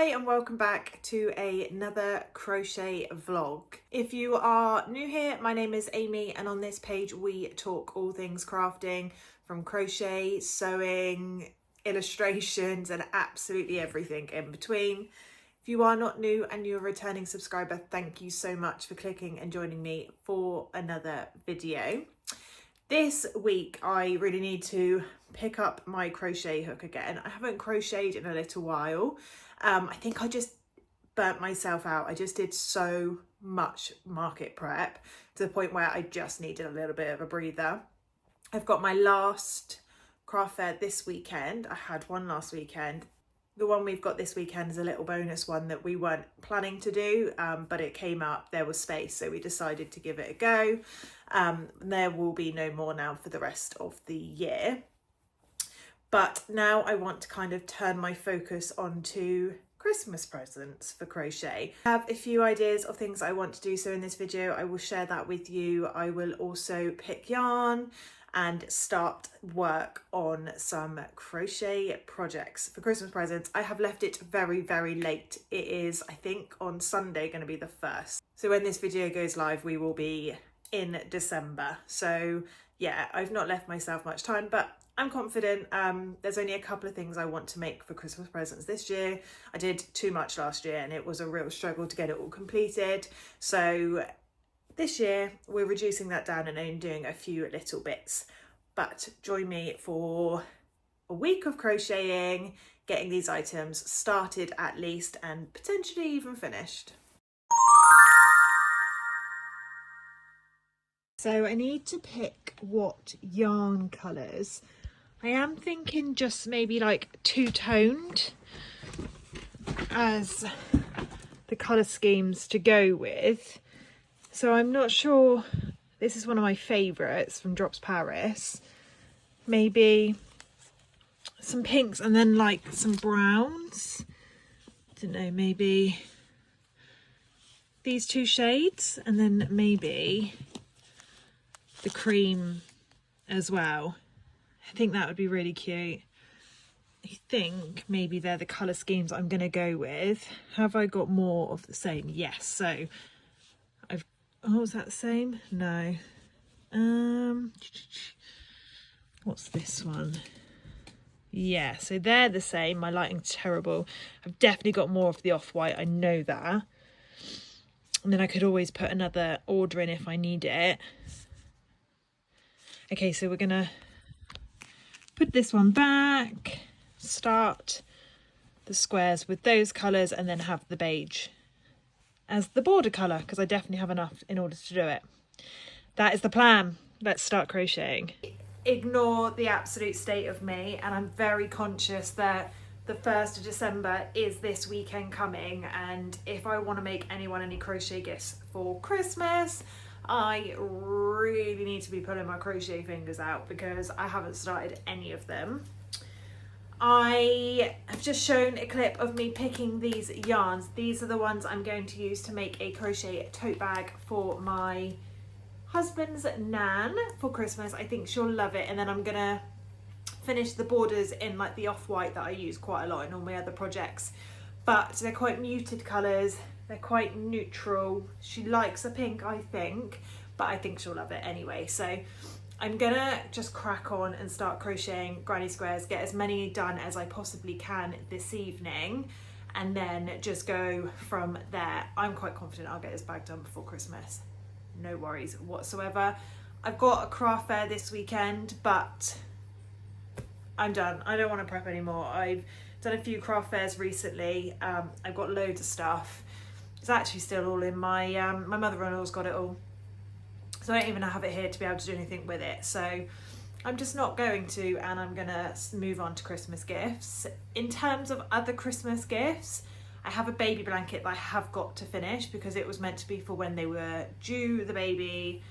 Hi and welcome back to another crochet vlog. If you are new here, my name is Amy and on this page we talk all things crafting, from crochet, sewing, illustrations and absolutely everything in between. If you are not new and you're a returning subscriber, thank you so much for clicking and joining me for another video. This week I really need to pick up my crochet hook again. I haven't crocheted in a little while. I think I just burnt myself out. I just did so much market prep to the point where I just needed a little bit of a breather. I've got my last craft fair this weekend. I had one last weekend. The one we've got this weekend is a little bonus one that we weren't planning to do, but it came up, there was space, so we decided to give it a go. There will be no more now for the rest of the year. But now I want to kind of turn my focus onto Christmas presents for crochet. I have a few ideas of things I want to do, so in this video I will share that with you. I will also pick yarn and start work on some crochet projects for Christmas presents. I have left it very, very late. It is, I think, on Sunday going to be the 1st. So when this video goes live, we will be in December. So yeah, I've not left myself much time, but I'm confident. There's only a couple of things I want to make for Christmas presents this year. I did too much last year and it was a real struggle to get it all completed. So this year we're reducing that down and only doing a few little bits. But join me for a week of crocheting, getting these items started at least and potentially even finished. So I need to pick what yarn colours. I am thinking just maybe like two-toned as the colour schemes to go with. So I'm not sure. This is one of my favourites from Drops Paris. Maybe some pinks and then like some browns. I don't know, maybe these two shades and then maybe the cream as well. I think that would be really cute. I think maybe they're the colour schemes I'm going to go with. Have I got more of the same? Yes. So I've, oh, is that the same? No. What's this one? Yeah, so they're the same. My lighting's terrible. I've definitely got more of the off-white. I know that. And then I could always put another order in if I need it. Okay, so we're going to put this one back, start the squares with those colours and then have the beige as the border colour because I definitely have enough in order to do it. That is the plan. Let's start crocheting. Ignore the absolute state of me, and I'm very conscious that the 1st of December is this weekend coming, and if I want to make anyone any crochet gifts for Christmas, I really need to be pulling my crochet fingers out because I haven't started any of them. I have just shown a clip of me picking these yarns. These are the ones I'm going to use to make a crochet tote bag for my husband's nan for Christmas. I think she'll love it, and then I'm gonna finish the borders in like the off-white that I use quite a lot in all my other projects, but they're quite muted colours. They're quite neutral. She likes a pink, I think, but I think she'll love it anyway. So I'm gonna just crack on and start crocheting granny squares, get as many done as I possibly can this evening, and then just go from there. I'm quite confident I'll get this bag done before Christmas. No worries whatsoever. I've got a craft fair this weekend, but I'm done. I don't want to prep anymore. I've done a few craft fairs recently. I've got loads of stuff. It's actually still all in my my mother-in-law's got it all, so I don't even have it here to be able to do anything with it. So I'm just not going to, and I'm gonna move on to Christmas gifts. In terms of other Christmas gifts, I have a baby blanket that I have got to finish because it was meant to be for when they were due, the baby.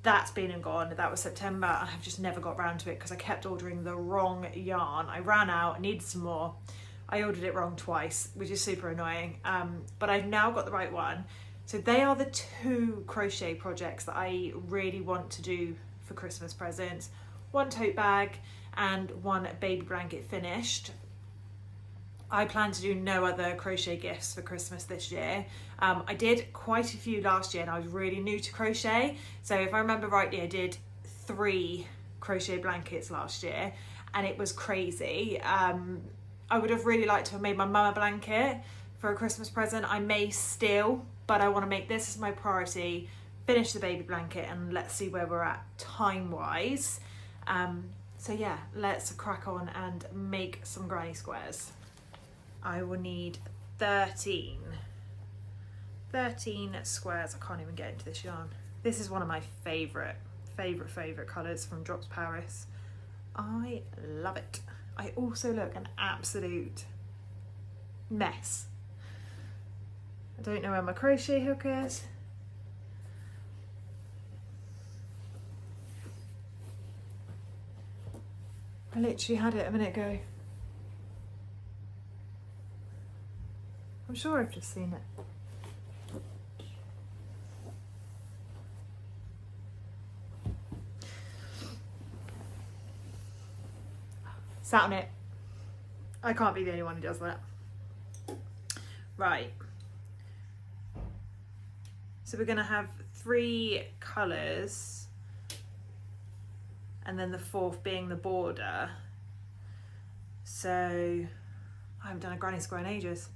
That's been and gone. That was September. I have just never got round to it because I kept ordering the wrong yarn. I ran out, I needed some more. I ordered it wrong twice, which is super annoying, but I've now got the right one. So they are the two crochet projects that I really want to do for Christmas presents. One tote bag and one baby blanket finished. I plan to do no other crochet gifts for Christmas this year. I did quite a few last year and I was really new to crochet. So if I remember rightly, I did 3 crochet blankets last year and it was crazy. I would have really liked to have made my mum a blanket for a Christmas present. I may still, but I want to make this as my priority, finish the baby blanket, and let's see where we're at time-wise. So yeah, let's crack on and make some granny squares. I will need 13 squares. I can't even get into this yarn. This is one of my favorite colours from Drops Paris. I love it. I also look an absolute mess. I don't know where my crochet hook is. I literally had it a minute ago. I'm sure I've just seen it. Sat on it. I can't be the only one who does that. Right. So we're going to have 3 colours and then the 4th being the border. So I haven't done a granny square in ages.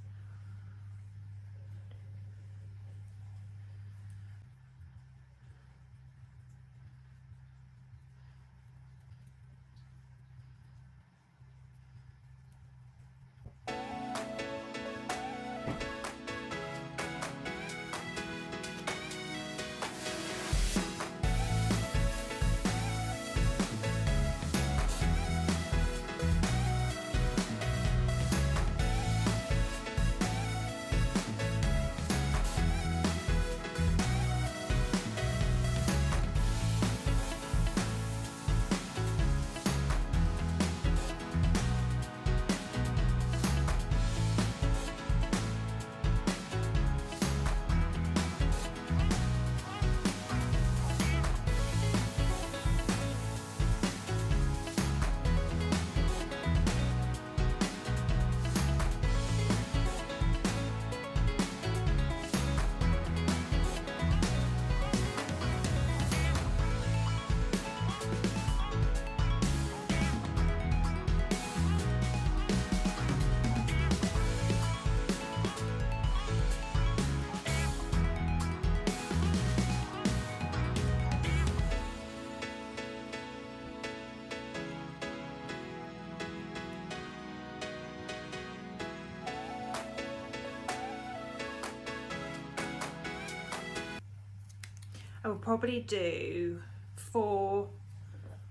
I will probably do 4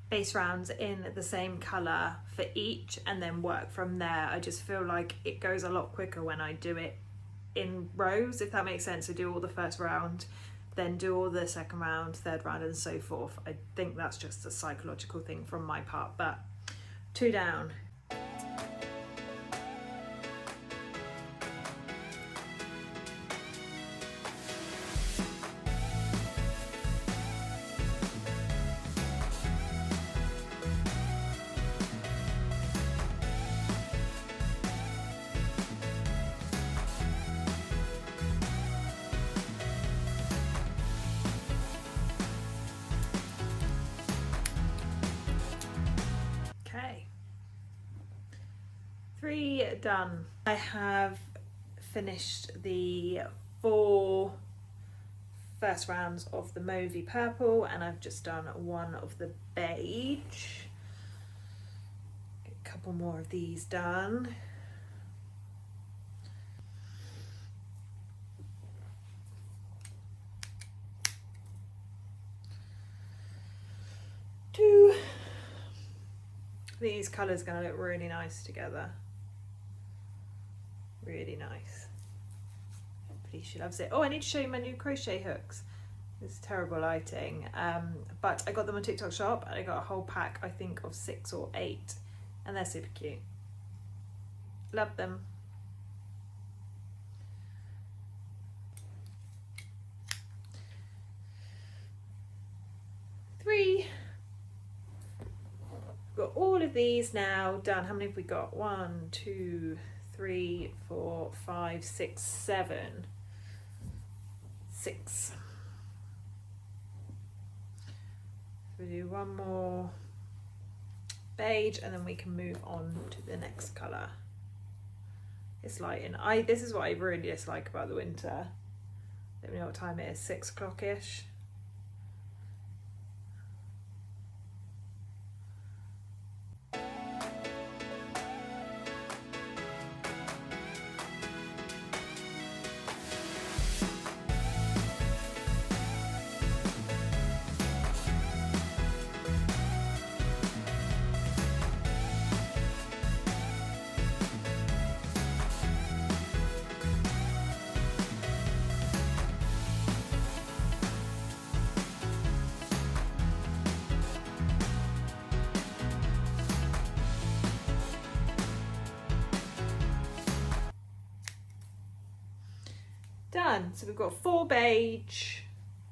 base rounds in the same colour for each and then work from there. I just feel like it goes a lot quicker when I do it in rows, if that makes sense. I do all the first round, then do all the second round, third round and so forth. I think that's just a psychological thing from my part, but 2 down. Okay, 3 done. I have finished the 4 first rounds of the mauvey purple and I've just done 1 of the beige. Get a couple more of these done. These colours are going to look really nice together. Really nice. Hopefully she loves it. Oh, I need to show you my new crochet hooks. This is terrible lighting. But I got them on TikTok shop and I got a whole pack, I think, of 6 or 8. And they're super cute. Love them. Got all of these now done. How many have we got? 1, 2, 3, 4, 5, 6, 7. 6. We do one more beige and then we can move on to the next colour. It's lighting. This is what I really dislike about the winter. Let me know what time it is, 6 o'clock-ish. Done. So we've got 4 beige,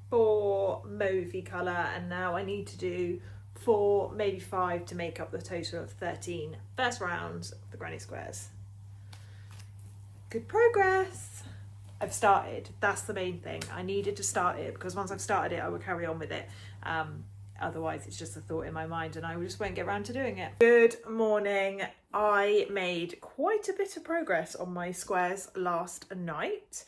4 mauvey colour, and now I need to do 4, maybe 5 to make up the total of 13 first rounds of the granny squares. Good progress. I've started. That's the main thing. I needed to start it because once I've started it, I will carry on with it. Otherwise, it's just a thought in my mind and I just won't get around to doing it. Good morning. I made quite a bit of progress on my squares last night.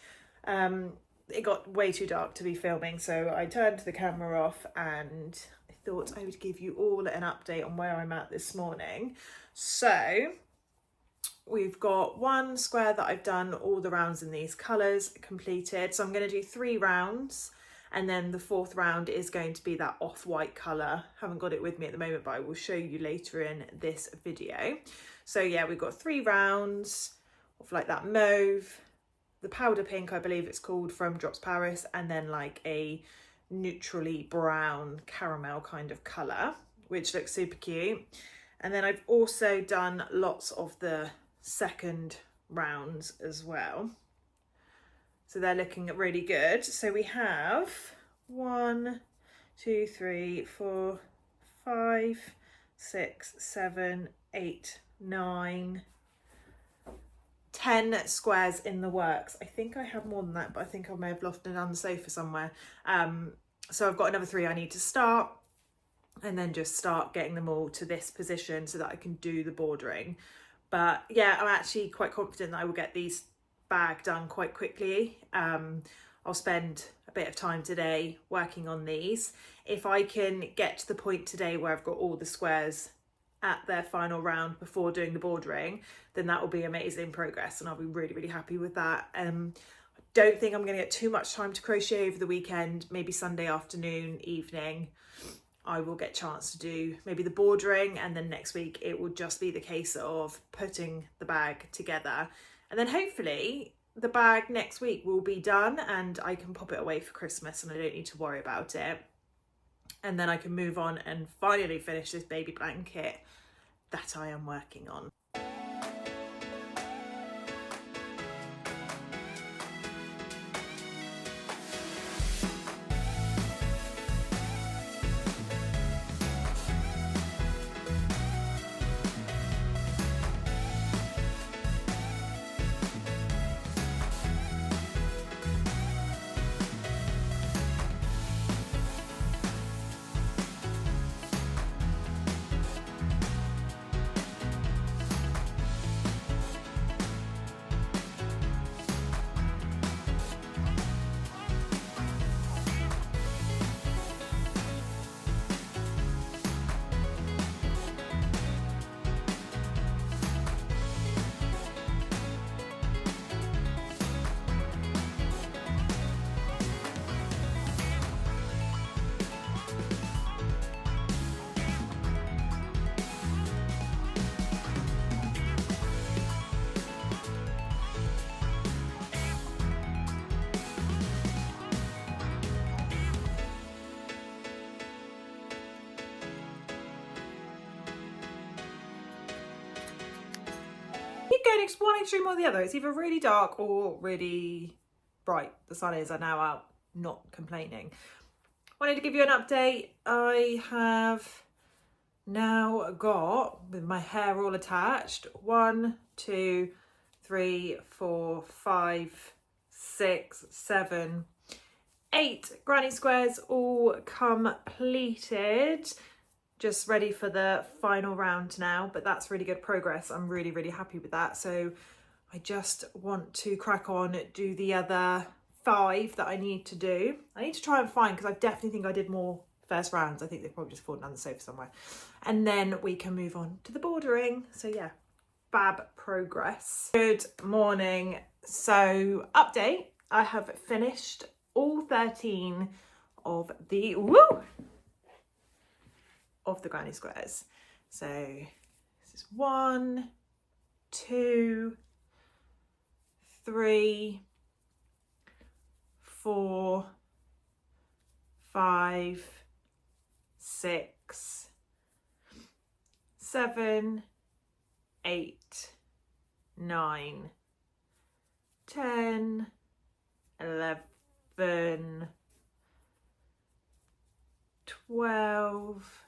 It got way too dark to be filming, so I turned the camera off and I thought I would give you all an update on where I'm at this morning. So we've got 1 square that I've done all the rounds in these colours completed. So I'm going to do 3 rounds and then the 4th round is going to be that off-white colour. Haven't got it with me at the moment, but I will show you later in this video. So yeah, we've got 3 rounds of like that mauve, the powder pink, I believe it's called, from Drops Paris, and then like a neutrally brown caramel kind of colour, which looks super cute. And then I've also done lots of the second rounds as well. So they're looking really good. So we have 1, 2, 3, 4, 5, 6, 7, 8, 9, 10 squares in the works. I think I have more than that, but I think I may have left it down the sofa somewhere. So I've got another 3 I need to start and then just start getting them all to this position so that I can do the bordering. But yeah, I'm actually quite confident that I will get these bag done quite quickly. I'll spend a bit of time today working on these. If I can get to the point today where I've got all the squares at their final round before doing the bordering, then that will be amazing progress and I'll be really, really happy with that. I don't think I'm going to get too much time to crochet over the weekend. Maybe Sunday afternoon, evening, I will get a chance to do maybe the bordering, and then next week it will just be the case of putting the bag together. And then hopefully the bag next week will be done and I can pop it away for Christmas and I don't need to worry about it. And then I can move on and finally finish this baby blanket that I am working on. Going one extreme or the other. It's either really dark or really bright. The sun is now out, not complaining. Wanted to give you an update. I have now got, with my hair all attached, 1, 2, 3, 4, 5, 6, 7, 8 granny squares all completed. Just ready for the final round now, but that's really good progress. I'm really, really happy with that. So I just want to crack on, do the other 5 that I need to do. I need to try and find, because I definitely think I did more first rounds. I think they've probably just fallen down the sofa somewhere. And then we can move on to the bordering. So yeah, fab progress. Good morning. So update, I have finished all 13 of the granny squares. So this is 1, 2, 3, 4, 5, 6, 7, 8, 9, 10, 11, 12,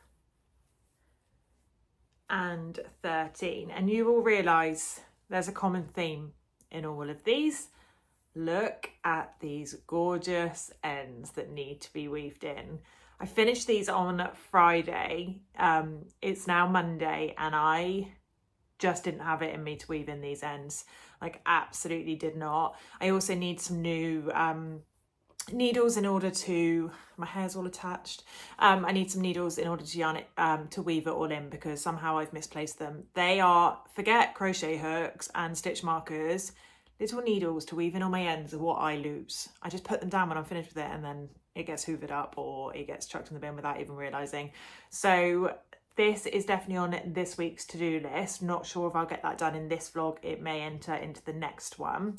and 13. And you will realise there's a common theme in all of these. Look at these gorgeous ends that need to be weaved in. I finished these on Friday. It's now Monday and I just didn't have it in me to weave in these ends. Like, absolutely did not. I also need some new needles in order to, my hair's all attached. I need some needles in order to yarn it, to weave it all in, because somehow I've misplaced them. They are, forget crochet hooks and stitch markers, little needles to weave in on my ends are what I lose. I just put them down when I'm finished with it and then it gets hoovered up or it gets chucked in the bin without even realising. So this is definitely on this week's to-do list. Not sure if I'll get that done in this vlog. It may enter into the next one.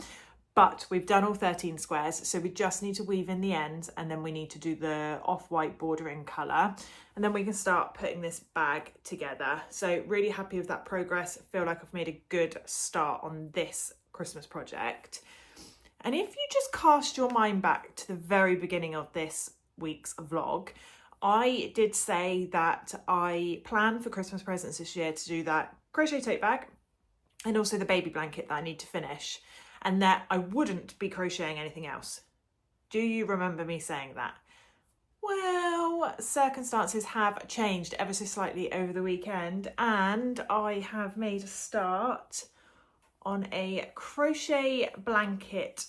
But we've done all 13 squares, so we just need to weave in the ends and then we need to do the off-white bordering colour. And then we can start putting this bag together. So really happy with that progress. I feel like I've made a good start on this Christmas project. And if you just cast your mind back to the very beginning of this week's vlog, I did say that I plan for Christmas presents this year to do that crochet tote bag and also the baby blanket that I need to finish, and that I wouldn't be crocheting anything else. Do you remember me saying that? Well, circumstances have changed ever so slightly over the weekend and I have made a start on a crochet blanket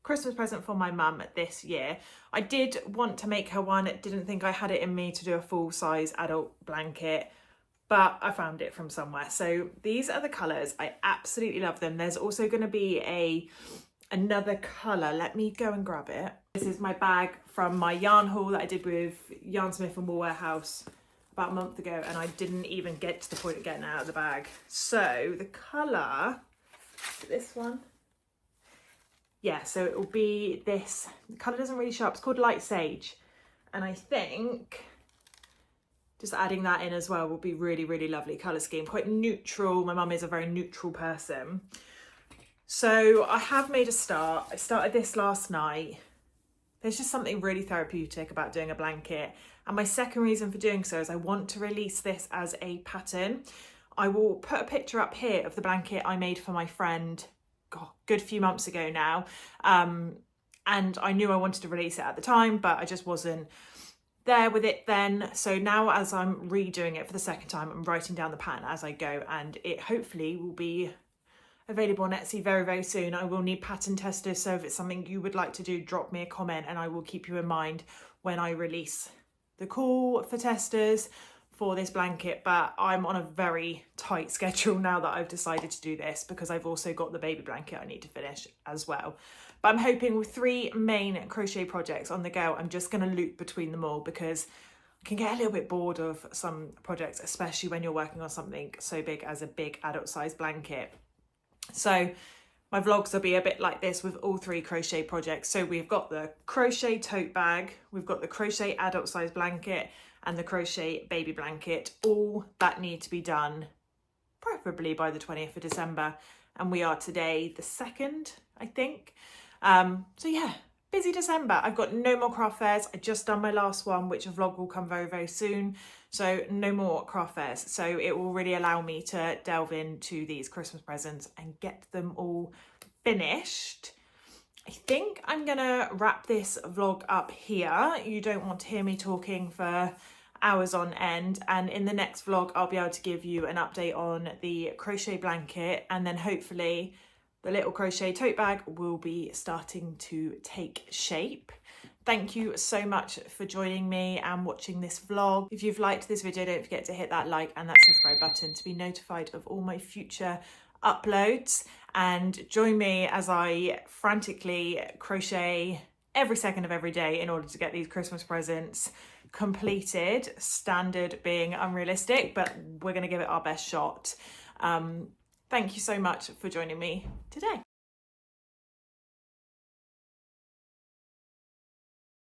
Christmas present for my mum this year. I did want to make her one, didn't think I had it in me to do a full-size adult blanket, but I found it from somewhere. So these are the colours. I absolutely love them. There's also going to be another colour. Let me go and grab it. This is my bag from my yarn haul that I did with Yarnsmith and Wool Warehouse about a month ago, and I didn't even get to the point of getting it out of the bag. So the colour, this one, yeah, so it will be this. The colour doesn't really show up. It's called Light Sage, and I think just adding that in as well will be really, really lovely colour scheme. Quite neutral. My mum is a very neutral person. So I have made a start. I started this last night. There's just something really therapeutic about doing a blanket. And my second reason for doing so is I want to release this as a pattern. I will put a picture up here of the blanket I made for my friend, God, good few months ago now. And I knew I wanted to release it at the time, but I just wasn't there with it then. So now as I'm redoing it for the second time, I'm writing down the pattern as I go, and it hopefully will be available on Etsy very, very soon. I will need pattern testers, so if it's something you would like to do, drop me a comment and I will keep you in mind when I release the call for testers for this blanket. But I'm on a very tight schedule now that I've decided to do this, because I've also got the baby blanket I need to finish as well. But I'm hoping with 3 main crochet projects on the go, I'm just going to loop between them all, because I can get a little bit bored of some projects, especially when you're working on something so big as a big adult size blanket. So my vlogs will be a bit like this with all 3 crochet projects. So we've got the crochet tote bag, we've got the crochet adult size blanket and the crochet baby blanket, all that need to be done preferably by the 20th of December. And we are today the 2nd, I think. So yeah, busy December. I've got no more craft fairs. I just done my last one, which a vlog will come very, very soon. So no more craft fairs. So it will really allow me to delve into these Christmas presents and get them all finished. I think I'm gonna wrap this vlog up here. You don't want to hear me talking for hours on end, and in the next vlog I'll be able to give you an update on the crochet blanket, and then hopefully the little crochet tote bag will be starting to take shape. Thank you so much for joining me and watching this vlog. If you've liked this video, don't forget to hit that like and that subscribe button to be notified of all my future uploads, and join me as I frantically crochet every second of every day in order to get these Christmas presents completed. Standard being unrealistic, but we're going to give it our best shot. Thank you so much for joining me today.